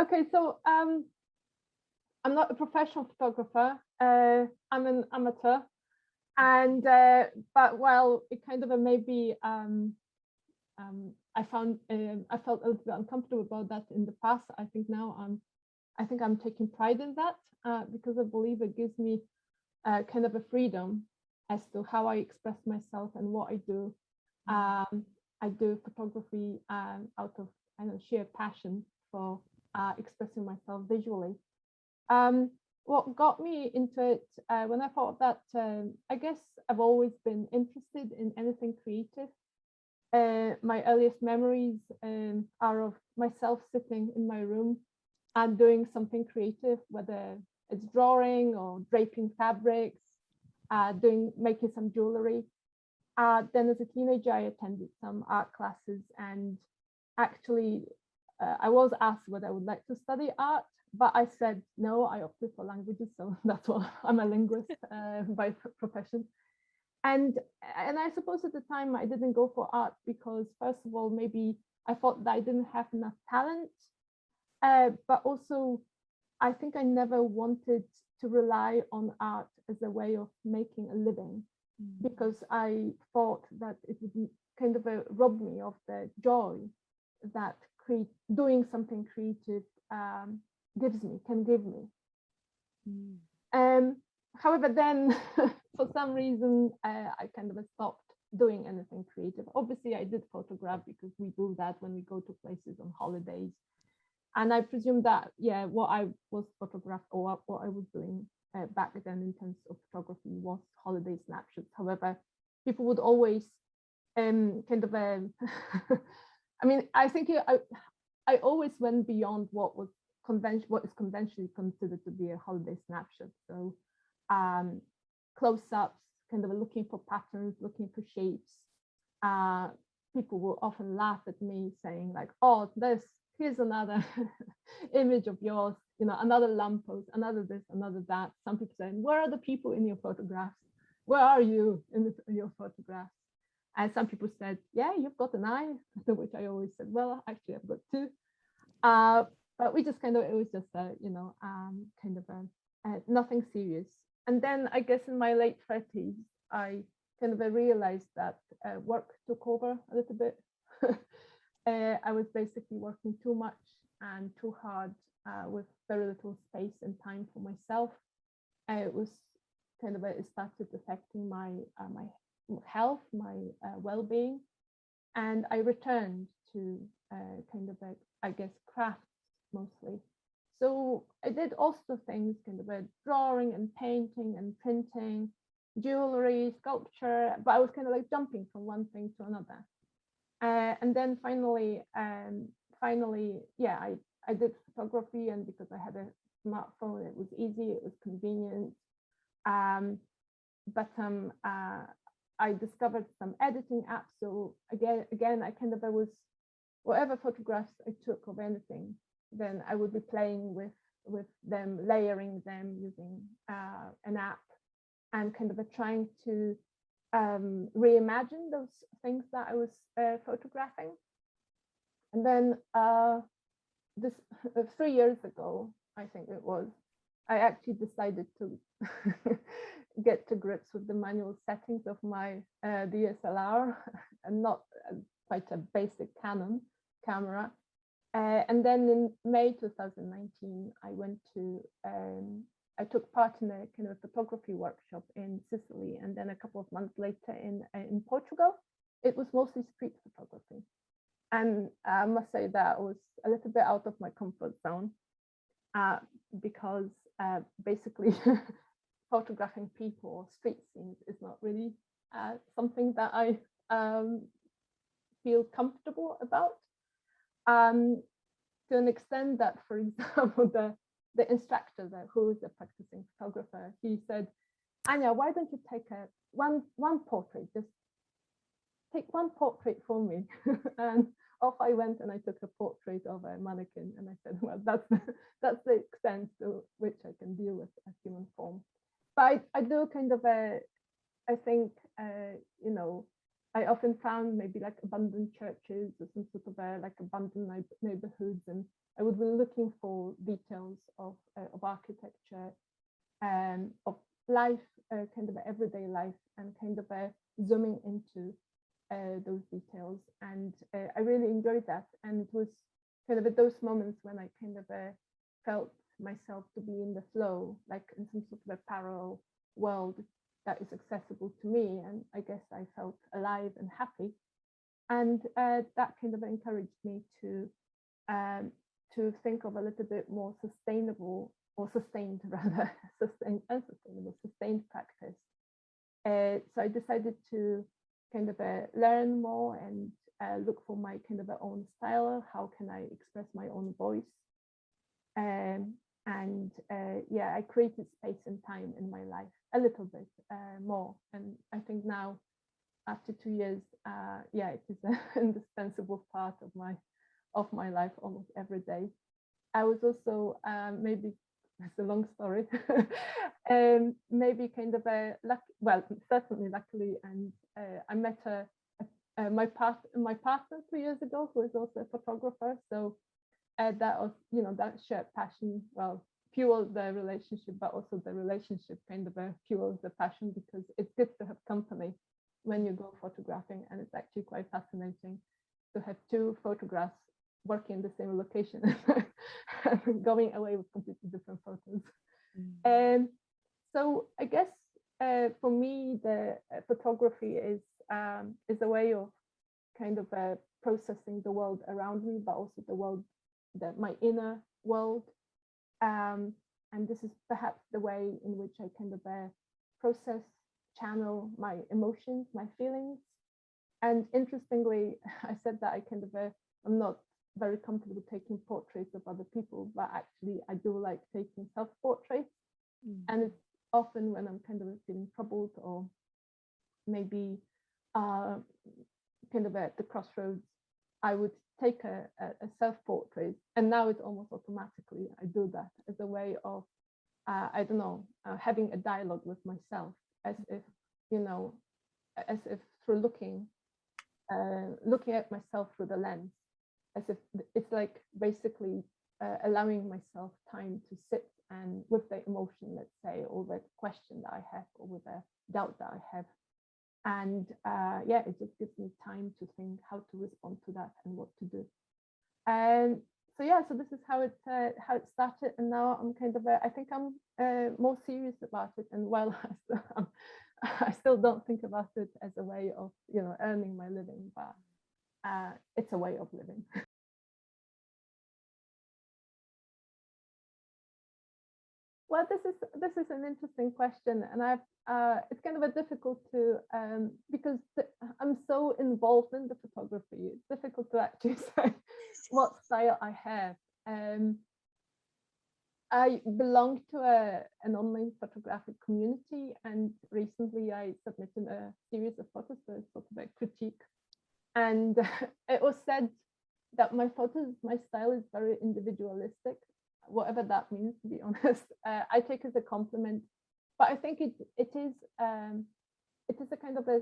Okay, so I'm not a professional photographer. I'm an amateur, and but well, it kind of maybe I felt a little bit uncomfortable about that in the past. I think now I'm taking pride in that because I believe it gives me kind of a freedom as to how I express myself and what I do. I do photography out of sheer passion for expressing myself visually. What got me into it when I thought that I guess I've always been interested in anything creative. My earliest memories are of myself sitting in my room and doing something creative, whether it's drawing or draping fabrics, making some jewelry. Then as a teenager, I attended some art classes, and actually I was asked whether I would like to study art, but I said no. I opted for languages, so that's what I'm a linguist by profession. And I suppose at the time I didn't go for art because, first of all, maybe I thought that I didn't have enough talent, but also I think I never wanted to rely on art as a way of making a living, because I thought that it would kind of rob me of the joy that doing something creative can give me. However, then for some reason, I kind of stopped doing anything creative. Obviously, I did photograph because we do that when we go to places on holidays. And I presume that, yeah, what I was photographed or what I was doing back then in terms of photography was holiday snapshots. However, people would always kind of, I mean, I think I always went beyond what is conventionally considered to be a holiday snapshot. So close-ups, kind of looking for patterns, looking for shapes. People will often laugh at me saying like, oh, here's another image of yours, another lamppost, another this, another that. Some people saying, where are the people in your photographs? Where are you in your photographs? And some people said, yeah, you've got an eye, to which I always said, well, actually I've got two. But we just kind of, it was just, kind of nothing serious. And then I guess in my late 30s, I kind of realized that work took over a little bit. I was basically working too much and too hard with very little space and time for myself. It was kind of, it started affecting my health, my well-being. And I returned to kind of, I guess, crafts mostly. So I did also things, kind of drawing and painting and printing, jewelry, sculpture, but I was kind of like jumping from one thing to another. And then finally, yeah, I did photography, and because I had a smartphone, it was easy, it was convenient. But I discovered some editing apps. So again, I kind of, whatever photographs I took of anything, then I would be playing with them, layering them using an app, and kind of trying to reimagine those things that I was photographing. And then this 3 years ago, I think it was, I actually decided to get to grips with the manual settings of my DSLR, and not quite a basic Canon camera. And then in May 2019, I went to, I took part in a kind of photography workshop in Sicily, and then a couple of months later in Portugal. It was mostly street photography. And I must say that was a little bit out of my comfort zone, because basically photographing people or street scenes is not really something that I feel comfortable about. To an extent that, for example, the instructor who is a practicing photographer, he said, Ania, why don't you take one portrait, just take one portrait for me. And off I went, and I took a portrait of a mannequin, and I said, well, that's the extent to which I can deal with a human form. But I do kind of I think I often found maybe like abandoned churches or some sort of like abandoned neighborhoods, and I would be looking for details of architecture and of life, kind of everyday life, and kind of zooming into those details. And I really enjoyed that. And it was kind of at those moments when I kind of felt myself to be in the flow, like in some sort of a parallel world that is accessible to me. And I guess I felt alive and happy. And that kind of encouraged me to think of a little bit more sustainable, or sustained rather, sustained practice. So I decided to kind of learn more and look for my kind of own style. How can I express my own voice? Yeah, I created space and time in my life a little bit more. And I think now, after 2 years, yeah, it is an indispensable part of my life almost every day. I was also maybe, it's a long story, maybe kind of certainly luckily, and I met my partner 2 years ago, who is also a photographer. So that was, that shared passion, well, fueled the relationship, but also the relationship kind of fuels the passion, because it's good to have company when you go photographing, and it's actually quite fascinating to have two photographs working in the same location and going away with completely different photos. And so I guess for me, the photography is a way of kind of processing the world around me, but also the world, my inner world. And this is perhaps the way in which I kind of process, channel my emotions, my feelings. And interestingly, I said that I kind of I'm not very comfortable taking portraits of other people, but actually I do like taking self-portraits. And it's often when I'm kind of feeling troubled, or maybe kind of at the crossroads, I would take a self-portrait. And now it's almost automatically I do that as a way of I don't know, having a dialogue with myself, as if, as if through looking at myself through the lens, as if it's like basically allowing myself time to sit and with the emotion, let's say, or the question that I have, or with the doubt that I have. And yeah, it just gives me time to think how to respond to that and what to do. And so yeah, so this is how it started, and now I'm kind of I think I'm more serious about it. And while I still don't think about it as a way of earning my living, but it's a way of living. Well, this is an interesting question, and it's kind of difficult to because I'm so involved in the photography. It's difficult to actually say what style I have. I belong to an online photographic community, and recently I submitted a series of photos, so it's sort of a critique, and it was said that my style is very individualistic, whatever that means, to be honest. I take it as a compliment, but I think it is a kind of a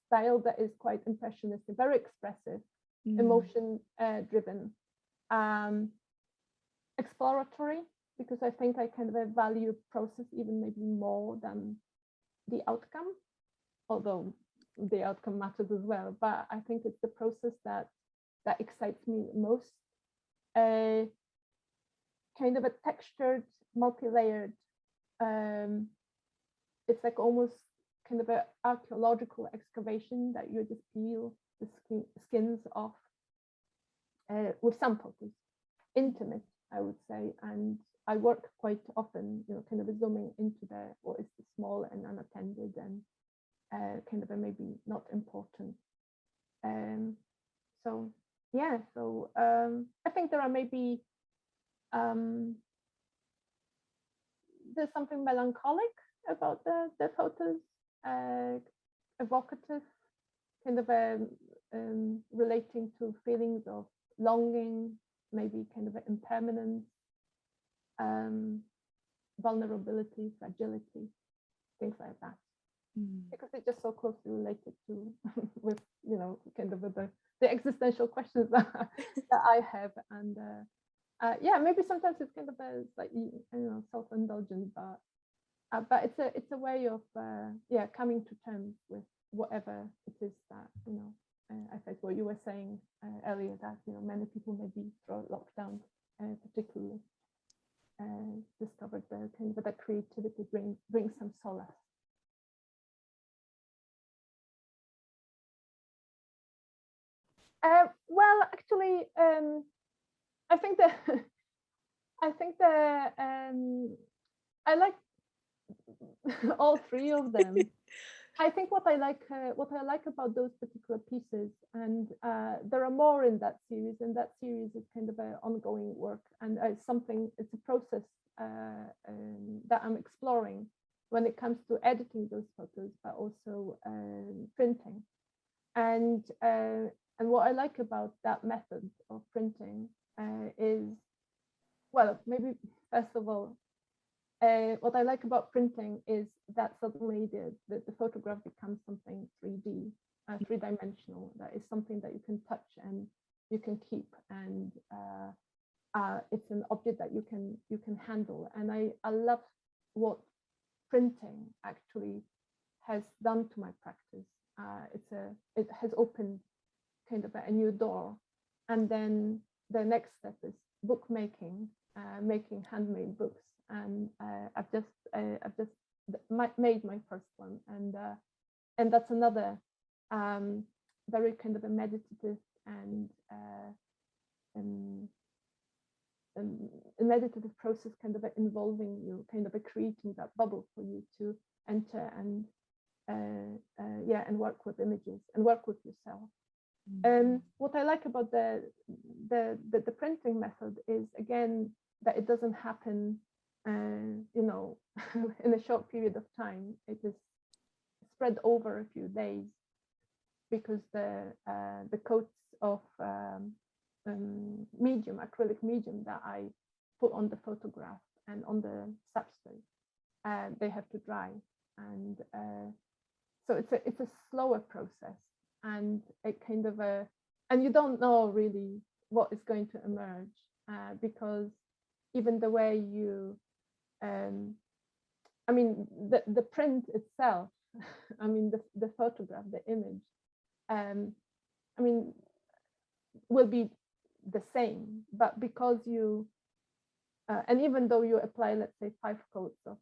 style that is quite impressionistic, very expressive, emotion driven, exploratory, because I think I kind of value process even maybe more than the outcome, although the outcome matters as well. But I think it's the process that excites me most. Kind of a textured, multi-layered, it's like almost kind of an archaeological excavation that you just peel the skins off with some photos, intimate, I would say. And I work quite often, kind of zooming into what is the small and unattended, and kind of maybe not important. So yeah, so I think there are maybe there's something melancholic about the photos, evocative, kind of relating to feelings of longing, maybe kind of impermanence, vulnerability, fragility, things like that. because it's just so closely related to with, you know, kind of the existential questions that I have. And yeah, maybe sometimes it's kind of a slightly, you know, self-indulgent, but it's a way of yeah, coming to terms with whatever it is that, you know, I think what you were saying earlier, that, you know, many people maybe through lockdown particularly discovered the kind of that creativity brings some solace. Well, actually, I think that I like all three of them. I think what I like about those particular pieces, and there are more in that series, and that series is kind of an ongoing work, and it's a process that I'm exploring when it comes to editing those photos, but also printing. And what I like about that method of printing is, well, maybe first of all, what I like about printing is that suddenly the photograph becomes something 3D, three-dimensional. That is something that you can touch and you can keep, and it's an object that you can handle. And I love what printing actually has done to my practice. It has opened kind of a new door, and then the next step is bookmaking, making handmade books. And I've just made my first one, and that's another very kind of a meditative and a meditative process, kind of involving you, kind of creating that bubble for you to enter and yeah, and work with images and work with yourself. What I like about the printing method is, again, that it doesn't happen you know, in a short period of time. It is spread over a few days, because the coats of medium, acrylic medium, that I put on the photograph and on the substrate, they have to dry, and so it's a slower process, and it kind of and you don't know really what is going to emerge, because even the way you I mean, the print itself, I mean, the photograph, the image, I mean, will be the same, but because you and even though you apply, let's say, 5 coats of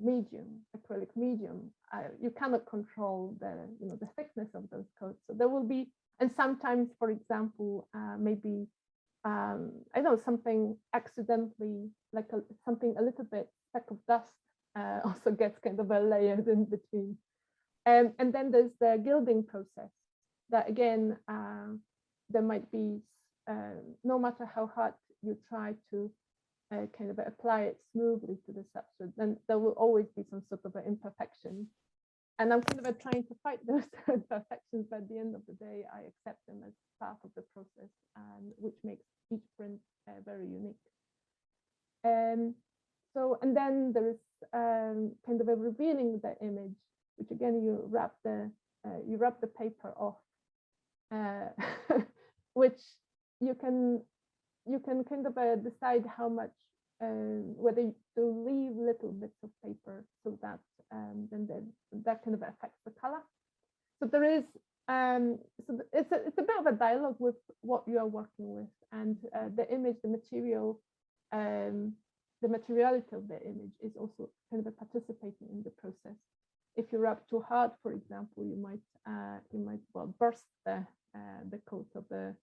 medium, acrylic medium, you cannot control the thickness of those coats. So there will be, and sometimes, for example, maybe I know something accidentally, like something a little bit speck of dust also gets kind of layered in between. And then there's the gilding process, that again, there might be, no matter how hard you try to kind of apply it smoothly to the substrate, then there will always be some sort of an imperfection. And I'm kind of trying to fight those imperfections, but at the end of the day, I accept them as part of the process, which makes each print very unique. So, and then there is kind of a revealing the image, which again, you wrap the paper off, which you can kind of decide how much, whether to leave little bits of paper, so that then that kind of affects the color. So there is, so it's a bit of a dialogue with what you are working with, and the image, the material, the materiality of the image is also kind of participating in the process. If you rub too hard, for example, you might well burst the coat of the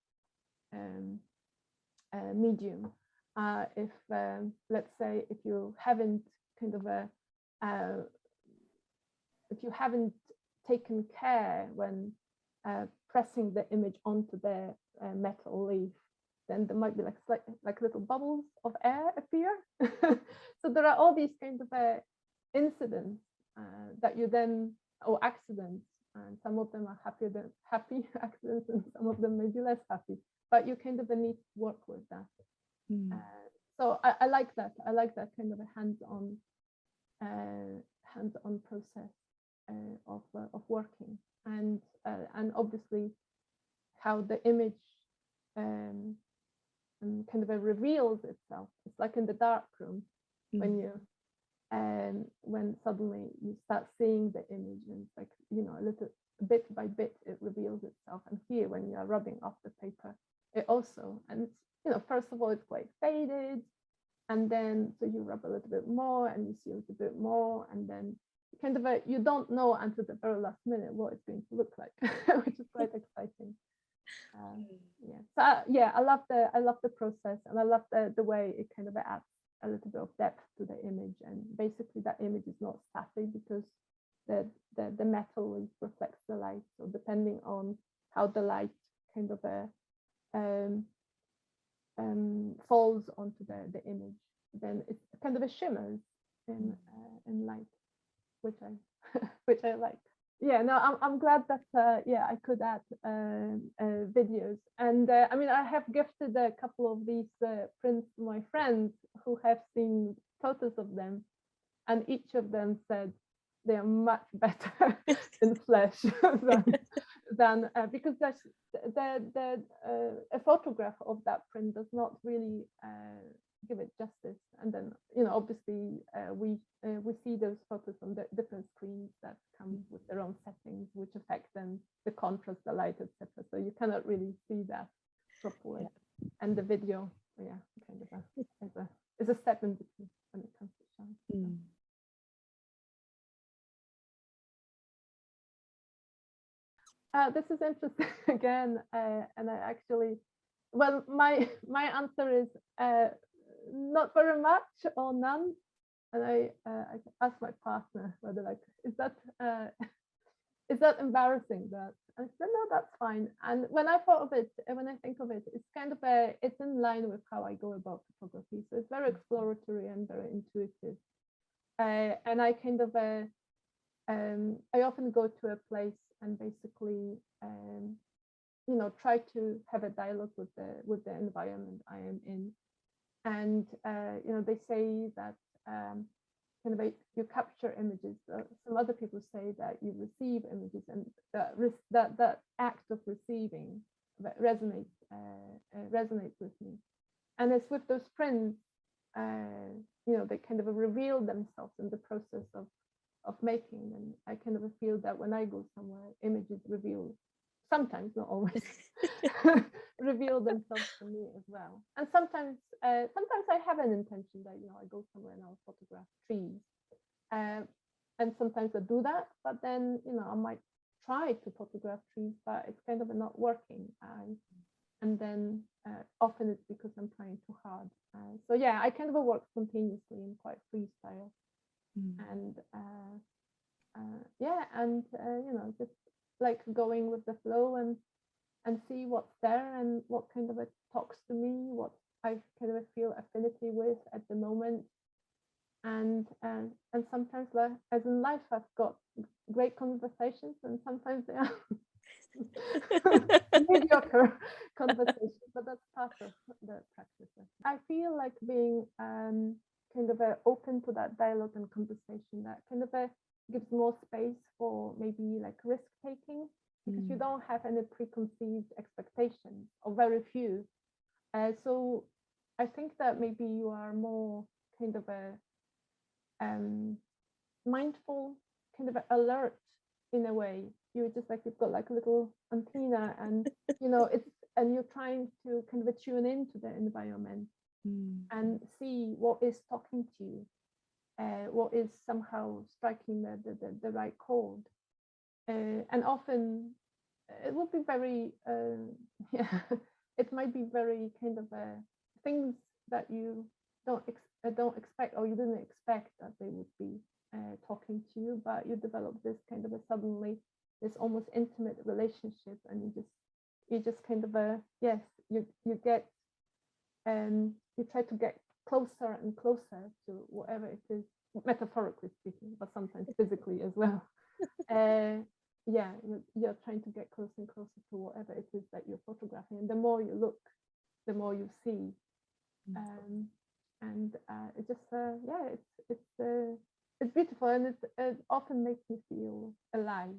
medium. If let's say, if you haven't kind of if you haven't taken care when pressing the image onto the metal leaf, then there might be like little bubbles of air appear. So there are all these kind of incidents that you then, or accidents, and some of them are happy accidents, and some of them may be less happy, but you kind of need to work with that. So I like that. I like that kind of a hands-on hands-on process of working, and obviously how the image and kind of reveals itself. It's like in the dark room when you when suddenly you start seeing the image, and it's like, you know, a little bit by bit it reveals itself. And here, when you are rubbing off the paper, it also, and it's, you know, first of all it's quite faded, and then so you rub a little bit more and you see a little bit more, and then kind of you don't know until the very last minute what it's going to look like, which is quite exciting. Yeah, so yeah, I love the process, and I love the way it kind of adds a little bit of depth to the image. And basically that image is not static, because the metal reflects the light, so depending on how the light kind of falls onto the image, then it's kind of a shimmers in light, which I like. Yeah, no, I'm glad that yeah, I could add videos, and I mean, I have gifted a couple of these prints to my friends who have seen photos of them, and each of them said they are much better in flesh than because that's a photograph of that print does not really give it justice. And then, you know, obviously we see those photos on the different screens that come with their own settings, which affect then the contrast, the light, etc. So you cannot really see that properly. Yeah. And the video, yeah, kind of is a step in between when it comes to sound. This is interesting again, and I actually, well, my answer is not very much or none. And I asked my partner whether, like, is that embarrassing? That I said, no, that's fine. And when I thought of it, when I think of it, it's kind of it's in line with how I go about photography. So it's very exploratory and very intuitive. And I kind of I often go to a place and basically you know, try to have a dialogue with the environment I am in. And you know, they say that kind of you capture images. Some other people say that you receive images, and that act of receiving resonates with me. And it's with those prints, you know, they kind of reveal themselves in the process of making. And I kind of feel that when I go somewhere, images reveal, sometimes, not always, reveal themselves to me as well. And sometimes I have an intention that, you know, I go somewhere and I'll photograph trees, and sometimes I do that, but then, you know, I might try to photograph trees, but it's kind of not working, and then often it's because I'm trying too hard. So yeah, I kind of work spontaneously and quite freestyle. And yeah, and you know, just like going with the flow and see what's there and what kind of it talks to me, what I kind of feel affinity with at the moment. And sometimes, like, as in life, I've got great conversations, and sometimes they are mediocre conversations, but that's part of the practice. I feel like being kind of open to that dialogue and conversation, that kind of gives more space for maybe like risk taking, because you don't have any preconceived expectations, or very few. So I think that maybe you are more kind of mindful, kind of alert in a way. You're just like, you've got like a little antenna, and you know, and you're trying to kind of tune into the environment and see what is talking to you, what is somehow striking the right chord. And often it will be very yeah, it might be very kind of things that you don't expect, or you didn't expect that they would be talking to you, but you develop this kind of suddenly this almost intimate relationship, and you just kind of yes, you get you try to get closer and closer to whatever it is, metaphorically speaking, but sometimes physically as well. Yeah, you're trying to get closer and closer to whatever it is that you're photographing, and the more you look, the more you see. And it just yeah, it's it's beautiful, and it often makes me feel alive.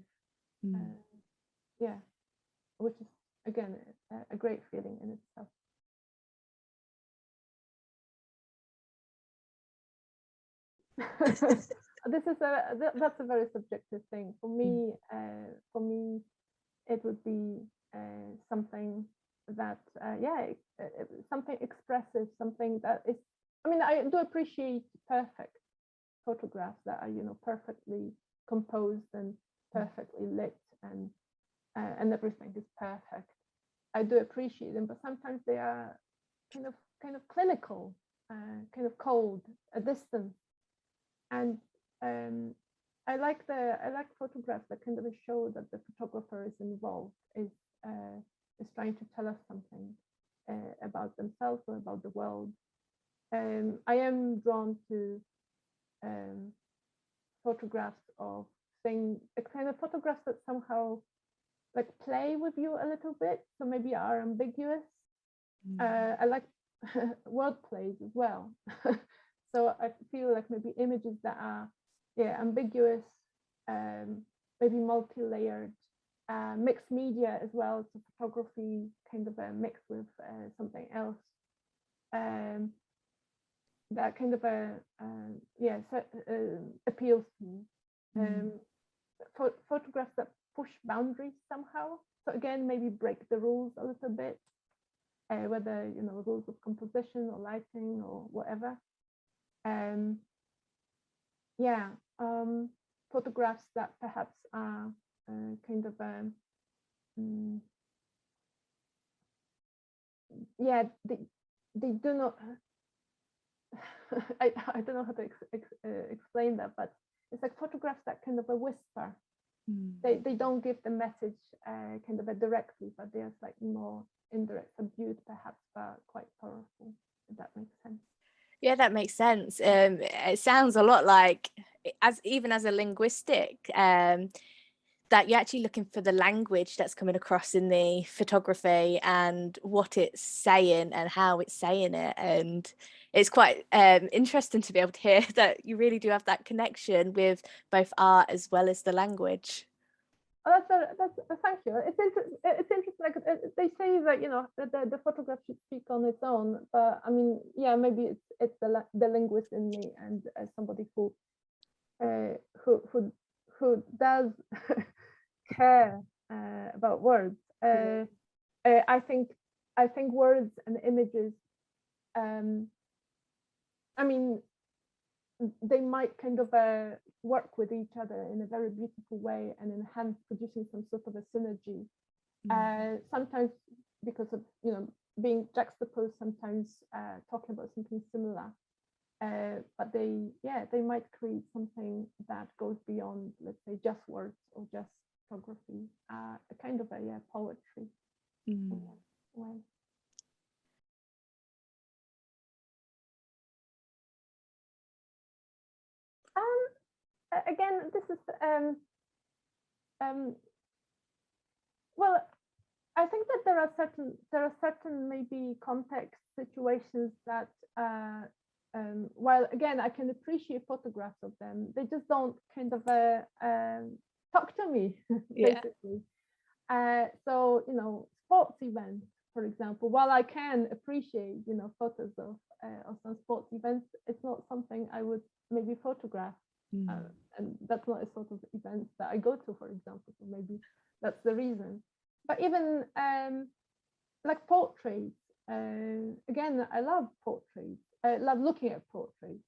Yeah, which is again a great feeling in itself. That's a very subjective thing for me. It would be something that something expressive, something that is, I mean, I do appreciate perfect photographs that are, you know, perfectly composed and perfectly lit, and everything is perfect. I do appreciate them, but sometimes they are kind of clinical, kind of cold, a distance. And I like photographs that kind of show that the photographer is involved, is trying to tell us something about themselves or about the world. I am drawn to photographs of things, kind of photographs that somehow like play with you a little bit, so maybe are ambiguous. I like word plays as well. So I feel like maybe images that are ambiguous, maybe multi-layered, mixed media as well, so photography kind of mixed with something else. That kind of appeals to me. Photographs that push boundaries somehow. So again, maybe break the rules a little bit, whether, you know, rules of composition or lighting or whatever. Photographs that perhaps are kind of they do not. I don't know how to explain that, but it's like photographs that kind of a whisper. They don't give the message kind of directly, but they are slightly more indirect, subdued perhaps, but quite powerful, if that makes sense. Yeah, that makes sense. It sounds a lot like, even as a linguistic, that you're actually looking for the language that's coming across in the photography and what it's saying and how it's saying it. And it's quite interesting to be able to hear that you really do have that connection with both art as well as the language. Oh, thank you. It's interesting. Like they say that, you know, the photograph should speak on its own, but I mean, yeah, maybe it's the linguist in me, and as somebody who does care about words. I think words and images. I mean, they might kind of work with each other in a very beautiful way and enhance, producing some sort of a synergy. Sometimes because of, you know, being juxtaposed, sometimes talking about something similar. But they might create something that goes beyond, let's say, just words or just photography, a kind of a poetry. Way. Again, this is well, I think that there are certain maybe context situations that while again I can appreciate photographs of them, they just don't kind of talk to me, basically. So, you know, sports events, for example, while I can appreciate, you know, photos of some sports events, it's not something I would maybe photograph. And that's not a sort of event that I go to, for example, so maybe that's the reason. But even like portraits, again, I love portraits. I love looking at portraits,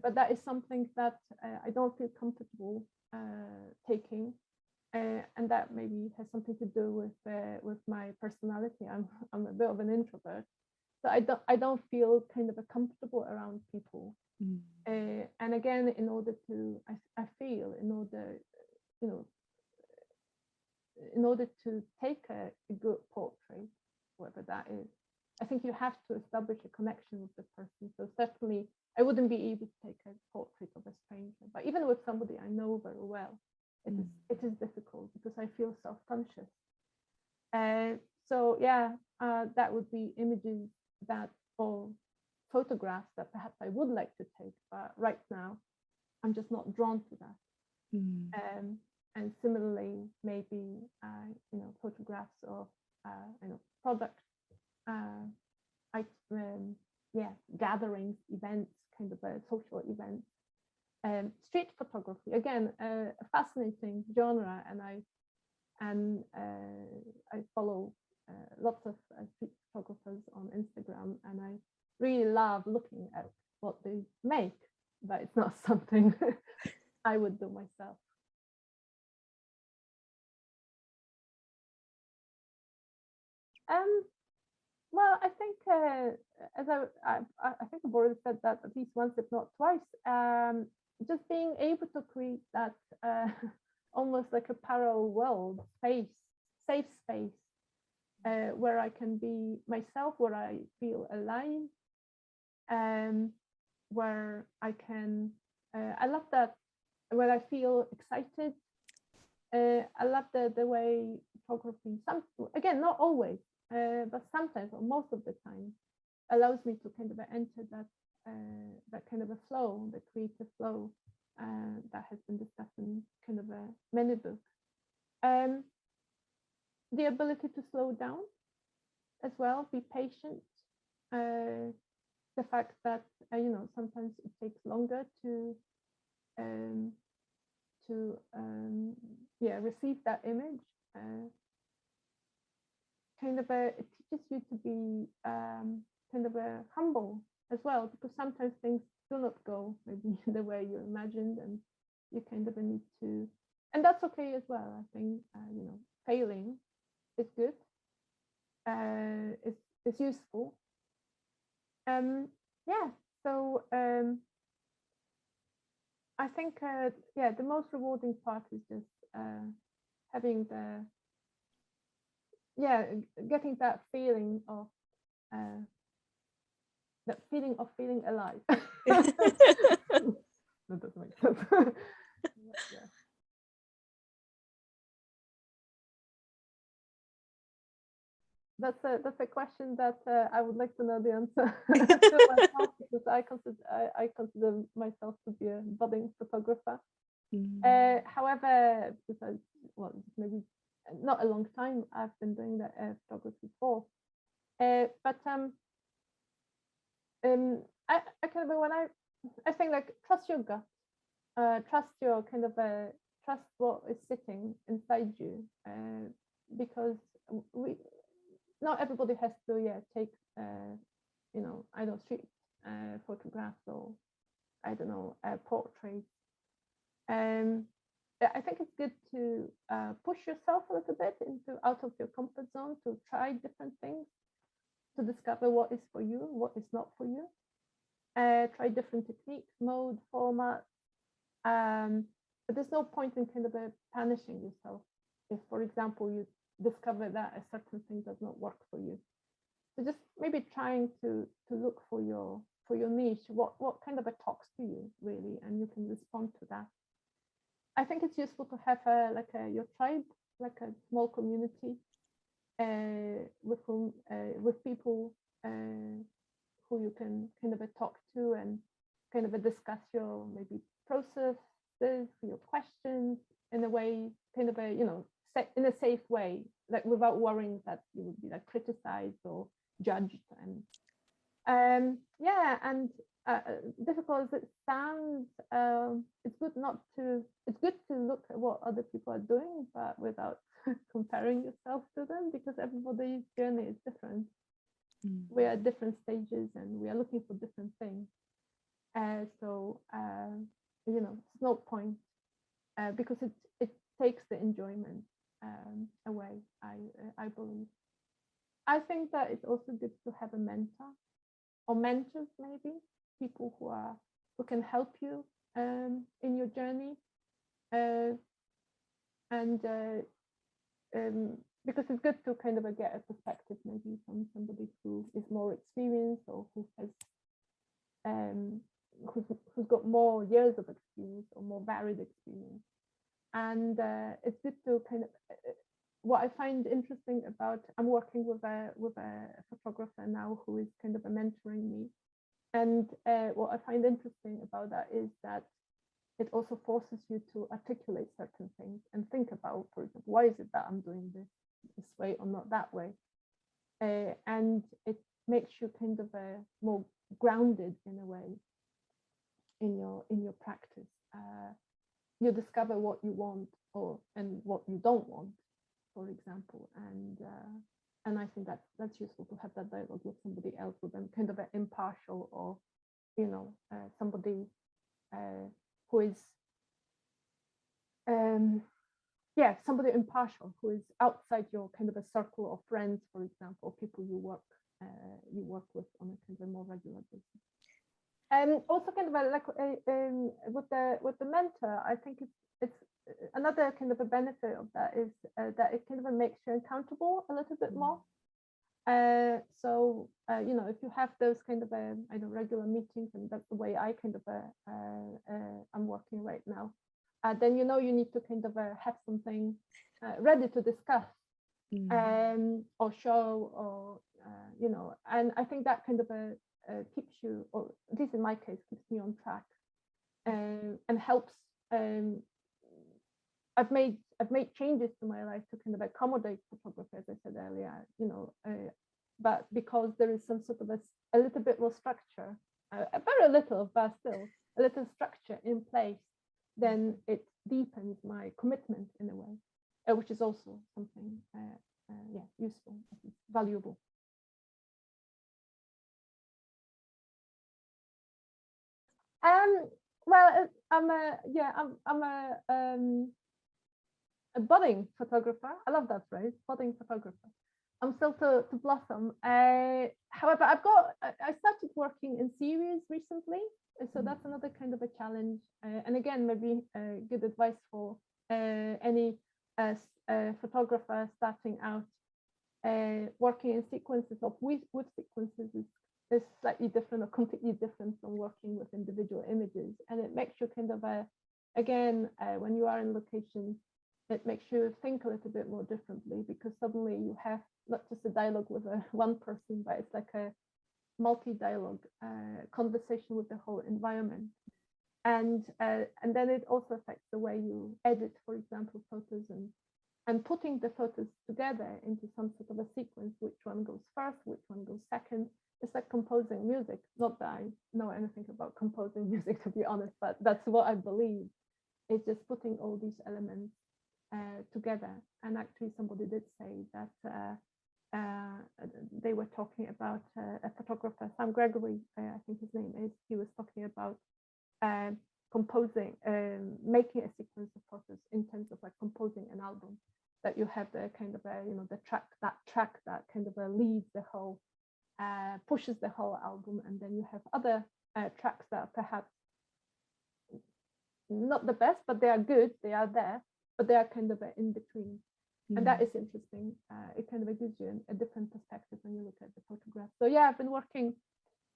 but that is something that I don't feel comfortable taking, and that maybe has something to do with my personality. I'm a bit of an introvert, so I don't feel kind of comfortable around people. And again, in order to, I feel, in order, you know, in order to take a good portrait, whatever that is, I think you have to establish a connection with the person. So certainly, I wouldn't be able to take a portrait of a stranger, but even with somebody I know very well, it is difficult because I feel self-conscious. So yeah, that would be images that, or photographs that perhaps I would like to take, but right now I'm just not drawn to that. And similarly, maybe photographs of product, gatherings, events, kind of a social events. Street photography, again, a fascinating genre, and I follow lots of street photographers on Instagram, and I really love looking at what they make, but it's not something I would do myself. Well, I think as I think I've already said that at least once, if not twice. Just being able to create that almost like a parallel world, safe space, where I can be myself, where I feel alive, where I can. I love that, where I feel excited. I love the way photography, again, not always, but sometimes, or most of the time, allows me to kind of enter that kind of a flow, the creative flow that has been discussed in kind of many books. The ability to slow down as well, be patient. The fact that sometimes it takes longer to receive that image. It teaches you to be kind of humble as well, because sometimes things do not go maybe the way you imagined, and you kind of need to, and that's okay as well. I think failing is good. It's useful. So I think the most rewarding part is just having getting that feeling of feeling alive. That doesn't make sense. Yeah. That's a question that I would like to know the answer to myself, because I consider myself to be a budding photographer. However, because maybe not a long time I've been doing that photography for, but I kind of, when I think, like, trust your gut, trust your kind of trust what is sitting inside you, because not everybody has to take I don't street photographs, or I don't know, portraits. I think it's good to push yourself a little bit out of your comfort zone, to try different things, to discover what is for you, what is not for you. Try different techniques, mode, format. But there's no point in kind of punishing yourself if, for example, you discover that a certain thing does not work for you. So just maybe trying to look for your niche, what kind of talks to you really, and you can respond to that. I think it's useful to have your tribe, like a small community with people who you can kind of talk to, and kind of discuss your maybe processes, your questions, in a way, kind of in a safe way, like without worrying that you would be like criticized or judged. And difficult as it sounds, it's good to look at what other people are doing, but without comparing yourself to them, because everybody's journey is different. We are at different stages, and we are looking for different things. So it's no point, because it takes the enjoyment away, I believe. I think that it's also good to have a mentor or mentors, maybe people who can help you in your journey, because it's good to kind of get a perspective maybe from somebody who is more experienced, or who has who's got more years of experience, or more varied experience. And it's good to kind of, what I find interesting about, I'm working with a photographer now who is kind of mentoring me, and what I find interesting about that is that it also forces you to articulate certain things and think about, for example, why is it that I'm doing this way or not that way? And it makes you kind of more grounded in a way in your practice. You discover what you want and what you don't want, for example, and I think that's useful to have that dialogue with somebody else, with them kind of an impartial, or somebody who is somebody impartial, who is outside your kind of a circle of friends, for example, people you work with on a kind of a more regular basis. And also kind of with the mentor, I think it's another kind of a benefit of that is that it kind of makes you accountable a little bit more. So if you have those kind of regular meetings, and that's the way I kind of I'm working right now, then you need to kind of have something ready to discuss or show, or and I think that kind of keeps you, or at least in my case, keeps me on track and helps. I've made changes to my life to kind of accommodate photography, as I said earlier, but because there is some sort of a little bit more structure, very little, but still a little structure in place, then it deepens my commitment in a way, which is also something useful, valuable. Well, I'm a budding photographer. I love that phrase, budding photographer. I'm still to blossom. However, I started working in series recently, so that's another kind of a challenge. And again, maybe good advice for any photographer starting out. Working in sequences or with sequences is slightly different or completely different from working with individual images, and it makes you kind of again when you are in location, it makes you think a little bit more differently, because suddenly you have not just a dialogue with one person, but it's like a multi-dialogue conversation with the whole environment. And then it also affects the way you edit, for example, photos, and putting the photos together into some sort of a sequence, which one goes first, which one goes second. It's like composing music. Not that I know anything about composing music, to be honest, but that's what I believe. It's just putting all these elements together. And actually somebody did say that they were talking about a photographer, Sam Gregory, I think his name is, he was talking about composing, making a sequence of photos in terms of like composing an album, that you have the kind of the track that kind of leads the whole, pushes the whole album, and then you have other tracks that are perhaps not the best, but they are good, they are there, but they are kind of in between. And that is interesting. It kind of gives you a different perspective when you look at the photograph. So yeah, I've been working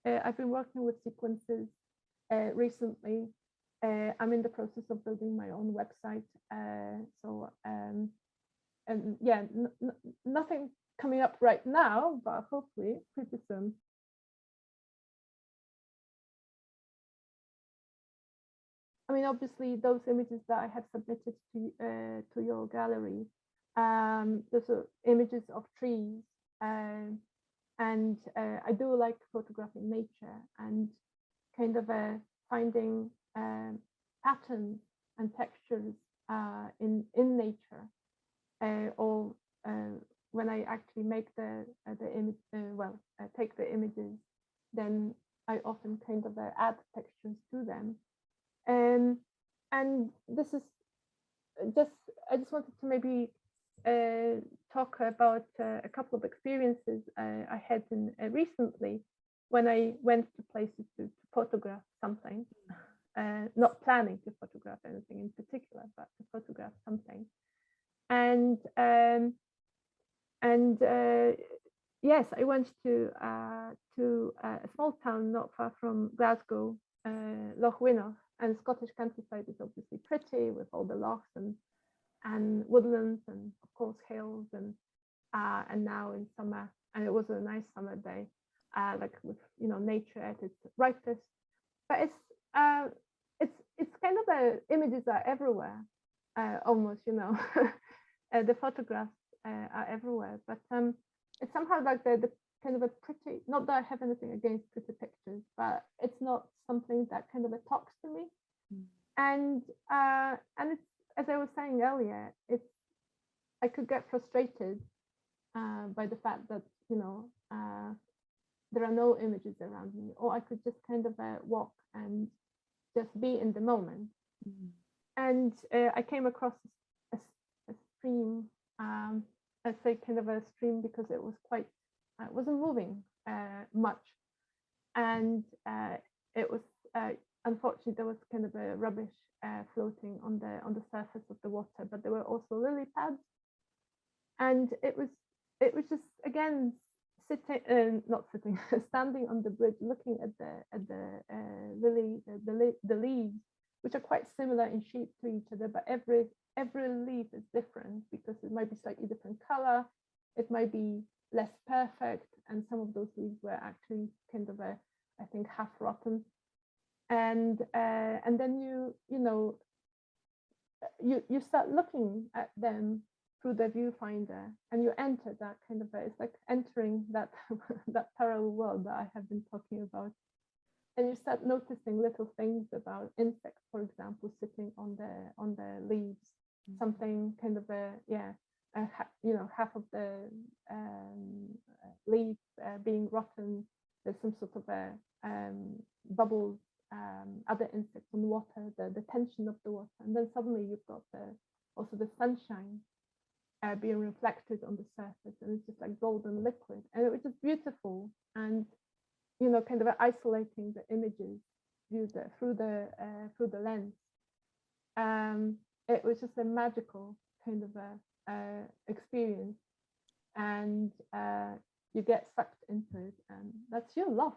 with sequences recently. I'm in the process of building my own website. And yeah, nothing coming up right now, but hopefully pretty soon. I mean, obviously, those images that I have submitted to your gallery, those are images of trees, and I do like photographing nature and kind of finding patterns and textures in nature, or when I actually make the image, take the images, then I often kind of add textures to them. And this is I just wanted to maybe talk about a couple of experiences I had recently when I went to places to photograph something, not planning to photograph anything in particular, but to photograph something. And yes, I went to a small town not far from Glasgow, Loch Winnoch, and Scottish countryside is obviously pretty with all the lochs and woodlands and of course hills, and now in summer, and it was a nice summer day, like with nature at its ripest. But it's kind of images are everywhere, almost, you know. The photographs are everywhere, but it's somehow like the kind of a pretty, not that I have anything against pretty pictures, but it's not something that kind of talks to me. And it's, as I was saying earlier, it's, I could get frustrated by the fact that, you know, there are no images around me, or I could just kind of walk and just be in the moment. And I came across a stream, I'd say kind of a stream because it was quite, it wasn't moving much. And it was, unfortunately, there was kind of a rubbish floating on the surface of the water, but there were also lily pads. And it was just, again, sitting, not sitting, standing on the bridge, looking at the leaves, which are quite similar in shape to each other, but every leaf is different because it might be slightly different color, it might be less perfect, and some of those leaves were actually kind of I think half rotten, and then you know you start looking at them through the viewfinder, and you enter that kind of it's like entering that that parallel world that I have been talking about, and you start noticing little things about insects, for example, sitting on the leaves, something kind of you know, half of the leaf being rotten. There's some sort of bubbles, other insects on water, the tension of the water, and then suddenly you've got also the sunshine being reflected on the surface, and it's just like golden liquid, and it was just beautiful. And you know, kind of isolating the images through the lens. It was just a magical kind of experience, and you get sucked into it, and that's your loss.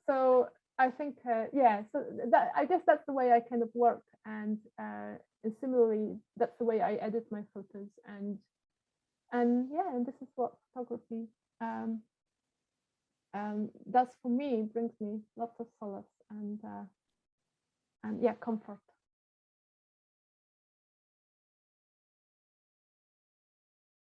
So I think, yeah, so that, I guess that's the way I kind of work, and similarly, that's the way I edit my photos, and yeah, and this is what photography does for me, brings me lots of solace and yeah, comfort.